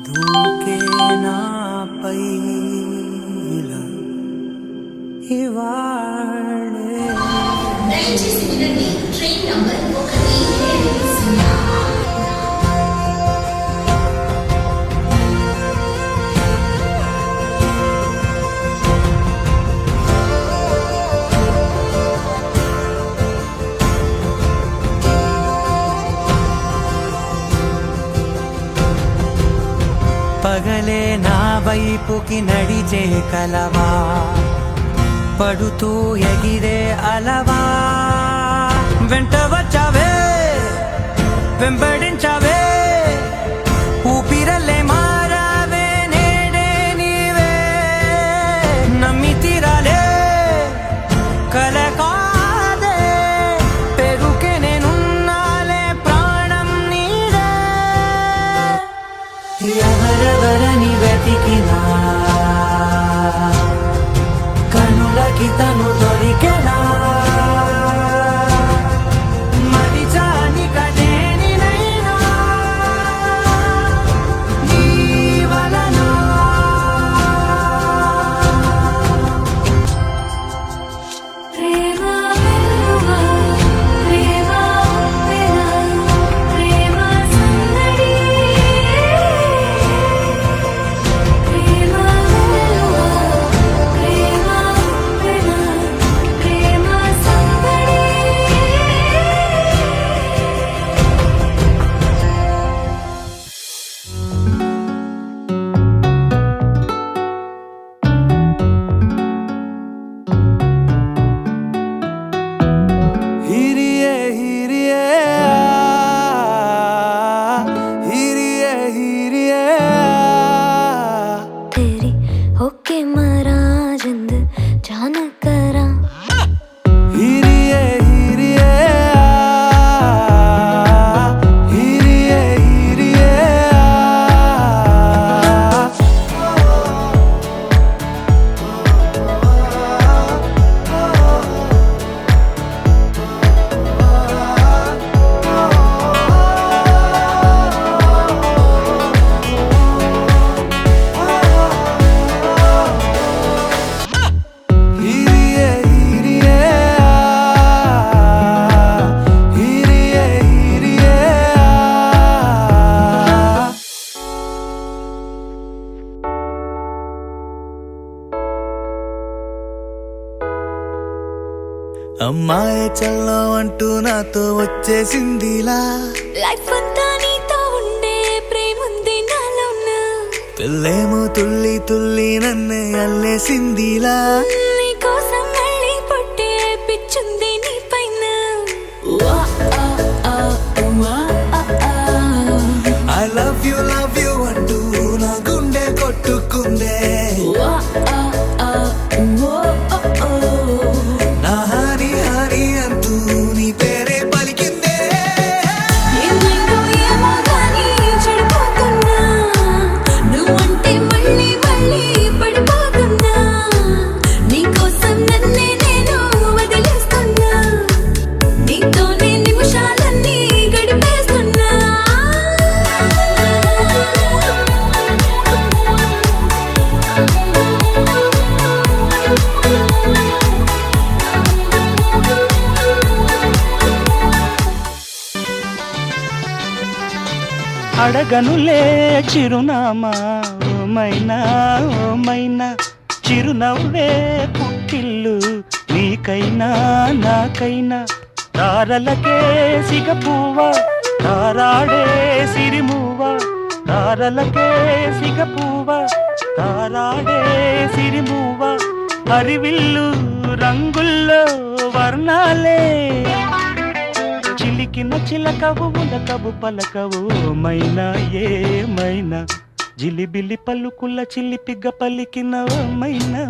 దూకే నాపై ఇలా ఇవాళే దయచేసి వినండి ట్రైన్ నంబర్ 170. పగలే నా వైపుకి నడిచే కలవా పడుతూ ఎగిరే అలవా వెంట వచ్చావే వెంబడించావే ఊపిరల్లే మారావే నేడే నీవే నమ్మి తీరాలే కల కాదే పెరుకే నేనున్నాలే ప్రాణం నీడే ఎవరెవరని వెతికినా కనులకి తను దొరికెనా మరిచాని కదేనినైనా నీ వలన ప్రేమ వెలువ ప్రేమ వెల ప్రేమ సందడి ప్రేమ వెలువ ప్రేమ వెల ప్రేమ సందడి ಹಿರಿಯೇ ಹಿರಿಯೇ ಹಿರಿಯೇ ಹಿರಿಯೇ तेरी होके मरा जिंद जान करा ಹಿರಿಯೇ ಹಿರಿಯೇ ಹಿರಿಯೇ ಹಿರಿಯೇ ಹಿರಿಯೇ ಹಿರಿಯೇ ಹಿರಿಯೇ ಹಿರಿಯೇ అమ్మాయి చల్లో అంటూ నాతో వచ్చేసిందిలా లైఫ్ అంతా నీతో ఉండే ప్రేముంది నాలోన పిల్లేమో తుల్లి తుల్లి నన్ను అల్లేసిందిలా నీ కోసం మళ్ళీ పుట్టే పిచ్చుంది నీ పైన ఐ లవ్ యూ అంటూ నా గుండె కొట్టుకుందే నా హరి హరి అంటూ నీ పేరే పలికిందే ఏమైందో ఏమో గానీ చెడిపోతున్నా నువ్వంటే మళ్ళీ మళ్ళీ పడిపోతున్నా నీకోసం నన్నే నేను వదిలేస్తున్నా నీతోనే నిమిషాలన్నీ గడిపేస్తున్నా అడగనులే చిరునామా ఓమైనా ఓమైనా చిరునవ్వే పుట్టిల్లు నీకైనా నాకైనా తారలకే సిగపువ్వ తారాడే సిరిమువ్వ తారలకే సిగపువ్వ తారాడే సిరిమువ్వ హరివిల్లు రంగుల్లో వర్ణాలే చిలికిన చిలకవు ఉలకవు పలకవు మైనా ఏమైనా జిలిబిలి పలుకుల చిలిపిగ పలికిన మైనా